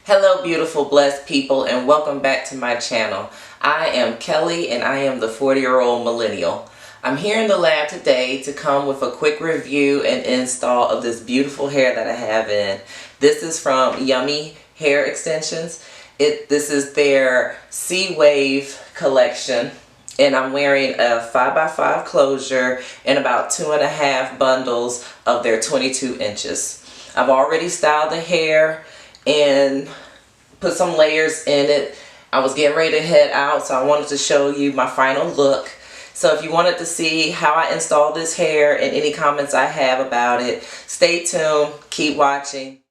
Hello beautiful blessed people, and welcome back to my channel. I am Kelly and I am the 40-year-old millennial. I'm here in the lab today to come with a quick review and install of this beautiful hair that I have in. This is from Yummy Hair Extensions. This is their C-Wave collection, and I'm wearing a 5x5 closure and about 2.5 bundles of their 22 inches. I've already styled the hair and put some layers in it. I was getting ready to head out, so I wanted to show you my final look. So if you wanted to see how I install this hair and any comments I have about it, stay tuned, keep watching.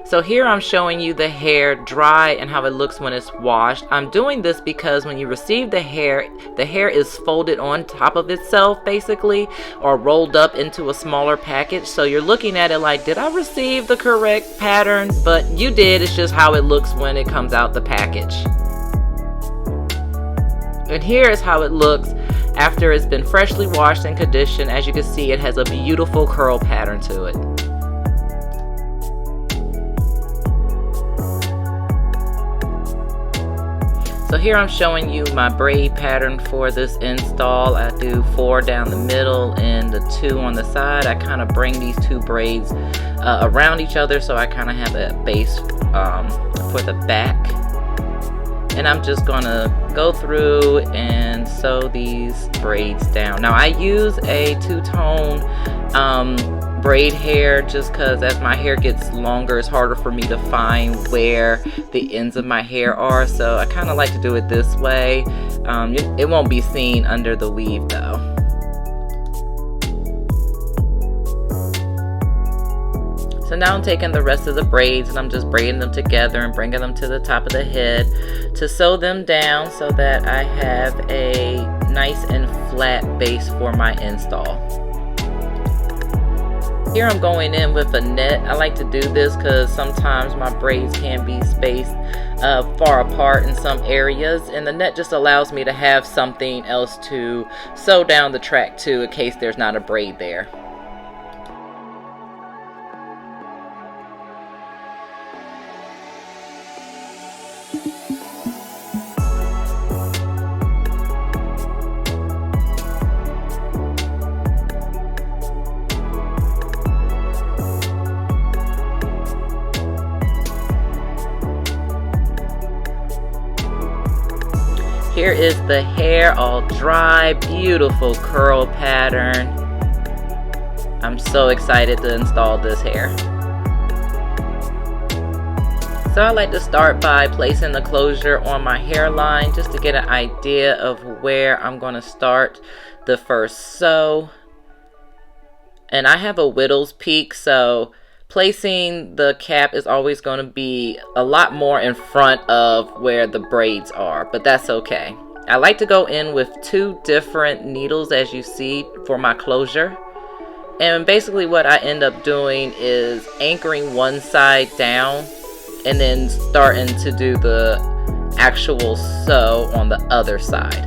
So here I'm showing you the hair dry and how it looks when it's washed. I'm doing this because when you receive the hair is folded on top of itself basically, or rolled up into a smaller package. So you're looking at it like, did I receive the correct pattern? But you did. It's just how it looks when it comes out the package. And here is how it looks after it's been freshly washed and conditioned. As you can see, it has a beautiful curl pattern to it. So here I'm showing you my braid pattern for this install. I do 4 down the middle and the 2 on the side. I kind of bring these 2 braids around each other so I kind of have a base for the back. And I'm just gonna go through and sew these braids down. Now I use a 2-tone braid hair just because as my hair gets longer, it's harder for me to find where the ends of my hair are. So I kind of like to do it this way. It won't be seen under the weave though. So now I'm taking the rest of the braids and I'm just braiding them together and bringing them to the top of the head to sew them down so that I have a nice and flat base for my install. Here I'm going in with a net. I like to do this because sometimes my braids can be spaced far apart in some areas, and the net just allows me to have something else to sew down the track to in case there's not a braid there. Here is the hair all dry, beautiful curl pattern. I'm so excited to install this hair. So I like to start by placing the closure on my hairline just to get an idea of where I'm going to start the first sew. And I have a widow's peak, so placing the cap is always going to be a lot more in front of where the braids are, but that's okay. I like to go in with 2 different needles, as you see, for my closure. And basically what I end up doing is anchoring one side down and then starting to do the actual sew on the other side.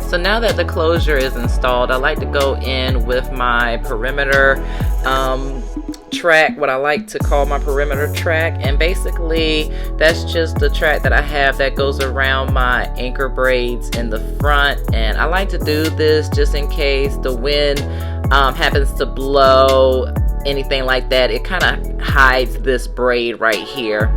So now that the closure is installed, I like to go in with my perimeter track, what I like to call my perimeter track, and basically that's just the track that I have that goes around my anchor braids in the front. And I like to do this just in case the wind happens to blow anything like that. It kind of hides this braid right here.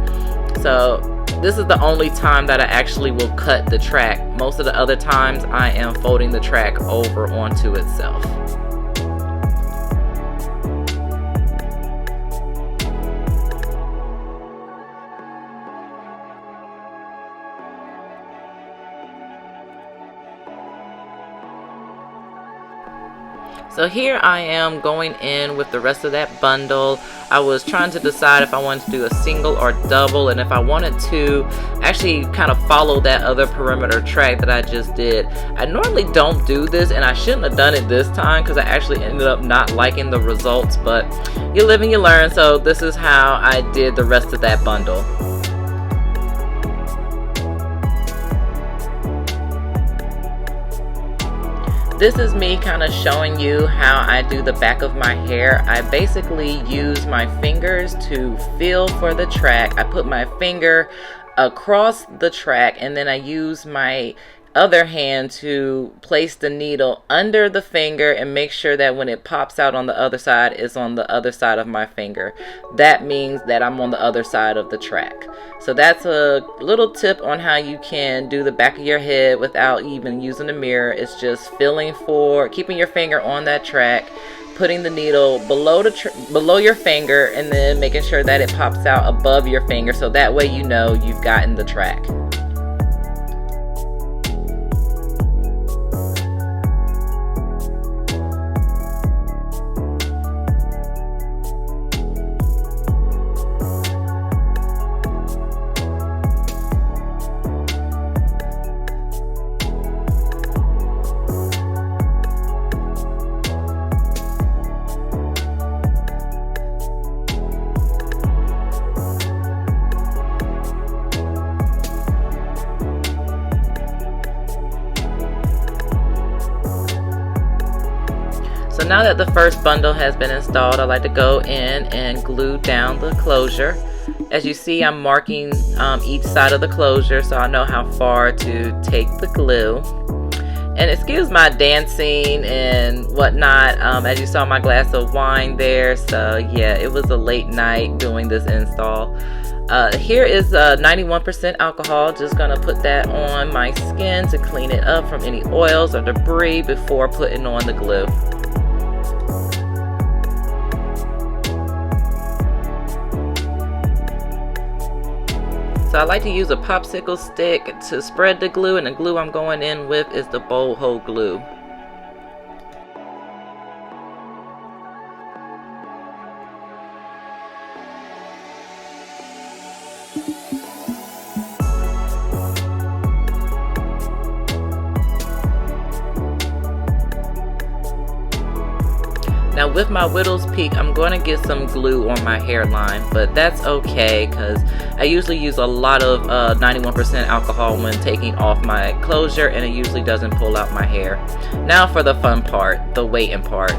So this is the only time that I actually will cut the track. Most of the other times I am folding the track over onto itself. So here I am going in with the rest of that bundle. I was trying to decide if I wanted to do a single or double, and if I wanted to actually kind of follow that other perimeter track that I just did. I normally don't do this, and I shouldn't have done it this time because I actually ended up not liking the results, but you live and you learn. So this is how I did the rest of that bundle. This is me kind of showing you how I do the back of my hair. I basically use my fingers to feel for the track. I put my finger across the track, and then I use my other hand to place the needle under the finger and make sure that when it pops out on the other side, it's on the other side of my finger. That means that I'm on the other side of the track. So that's a little tip on how you can do the back of your head without even using a mirror. It's just feeling for, keeping your finger on that track, putting the needle below your finger, and then making sure that it pops out above your finger, so that way you know you've gotten the track. So now that the first bundle has been installed, I like to go in and glue down the closure. As you see, I'm marking each side of the closure so I know how far to take the glue. And excuse my dancing and whatnot, as you saw my glass of wine there. So yeah, it was a late night doing this install. Here is 91% alcohol. Just gonna put that on my skin to clean it up from any oils or debris before putting on the glue. So I like to use a popsicle stick to spread the glue, and the glue I'm going in with is the boho glue. Now with my widow's peak, I'm going to get some glue on my hairline, but that's okay because I usually use a lot of 91% alcohol when taking off my closure, and it usually doesn't pull out my hair. Now for the fun part, the waiting part.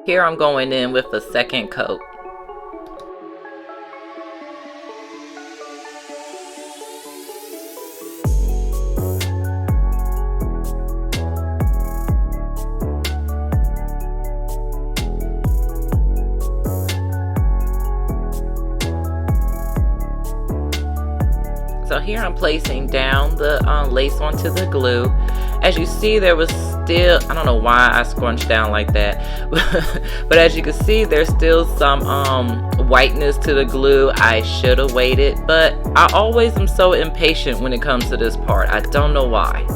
Here I'm going in with a second coat. So here I'm placing down the lace onto the glue. As you see, there was still, I don't know why I scrunched down like that, but as you can see, there's still some whiteness to the glue. I should have waited, but I always am so impatient when it comes to this part. I don't know why.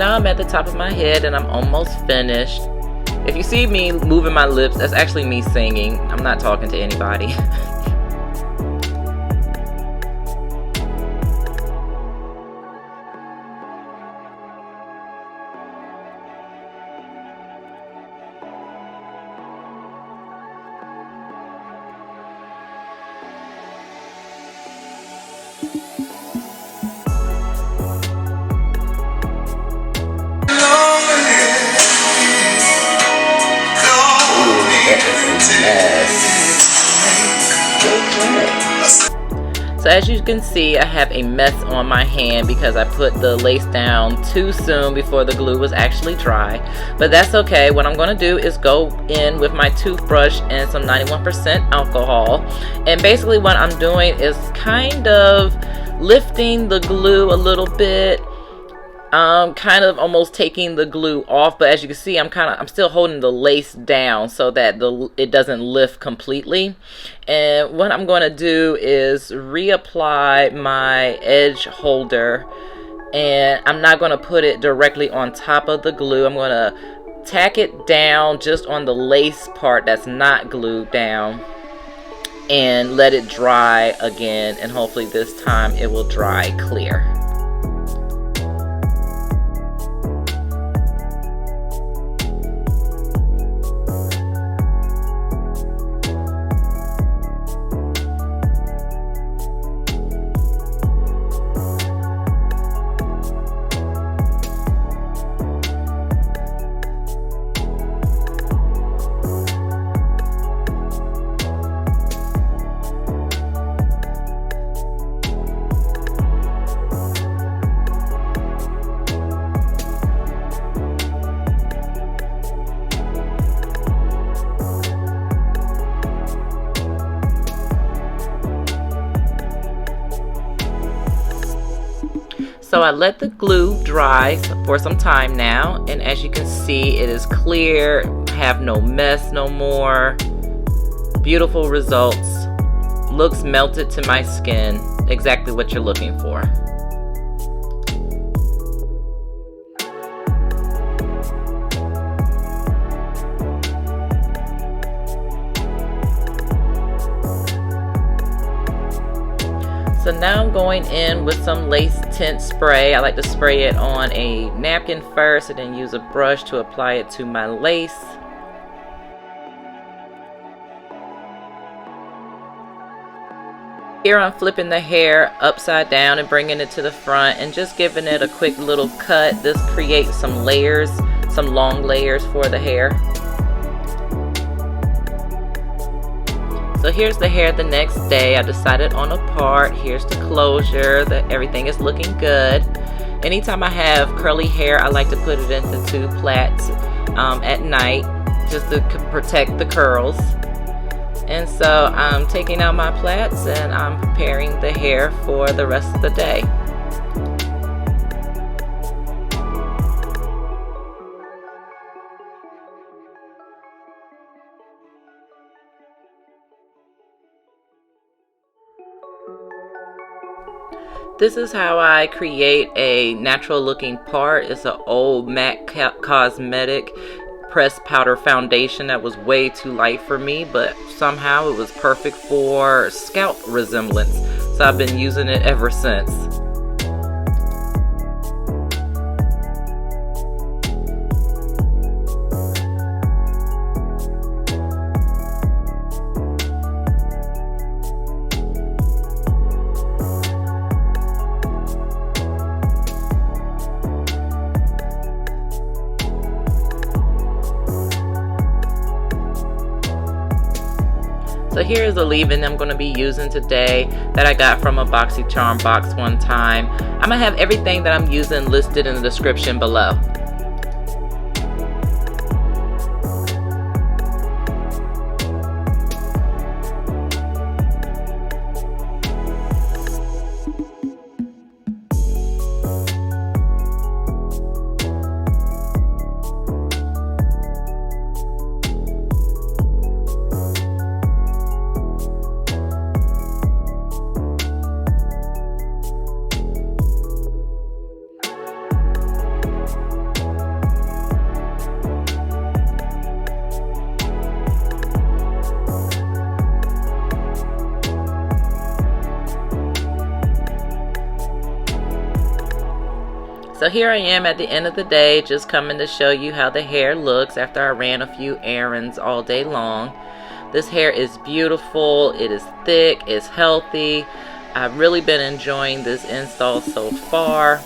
now I'm at the top of my head and I'm almost finished. If you see me moving my lips, that's actually me singing. I'm not talking to anybody. So as you can see, I have a mess on my hand because I put the lace down too soon before the glue was actually dry. But that's okay. What I'm going to do is go in with my toothbrush and some 91% alcohol. And basically what I'm doing is kind of lifting the glue a little bit. Kind of almost taking the glue off, but as you can see, I'm still holding the lace down so that it doesn't lift completely. And what I'm going to do is reapply my edge holder, and I'm not going to put it directly on top of the glue. I'm going to tack it down just on the lace part that's not glued down and let it dry again, and hopefully this time it will dry clear. So I let the glue dry for some time now, and as you can see, it is clear, have no mess no more. Beautiful results. Looks melted to my skin. Exactly what you're looking for. So now I'm going in with some lace tint spray. I like to spray it on a napkin first and then use a brush to apply it to my lace. Here I'm flipping the hair upside down and bringing it to the front and just giving it a quick little cut. This creates some layers, some long layers for the hair. So here's the hair the next day. I decided on a part. Here's the closure. Everything is looking good. Anytime I have curly hair, I like to put it into 2 plaits at night just to protect the curls. And so I'm taking out my plaits and I'm preparing the hair for the rest of the day. This is how I create a natural looking part. It's an old MAC Cosmetic pressed powder foundation that was way too light for me, but somehow it was perfect for scalp resemblance. So I've been using it ever since. So here's a leave-in I'm going to be using today that I got from a BoxyCharm box one time. I'm going to have everything that I'm using listed in the description below. So here I am at the end of the day, just coming to show you how the hair looks after I ran a few errands all day long. This hair is beautiful, it is thick, it's healthy. I've really been enjoying this install so far.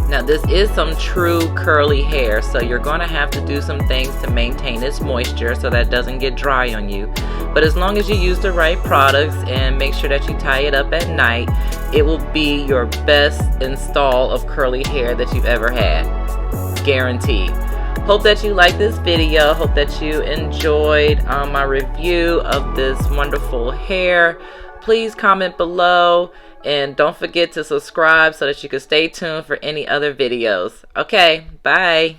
Now this is some true curly hair, so you're going to have to do some things to maintain its moisture so that it doesn't get dry on you. But as long as you use the right products and make sure that you tie it up at night, it will be your best install of curly hair that you've ever had. Guaranteed. Hope that you liked this video. Hope that you enjoyed my review of this wonderful hair. Please comment below. And don't forget to subscribe so that you can stay tuned for any other videos. Okay, bye.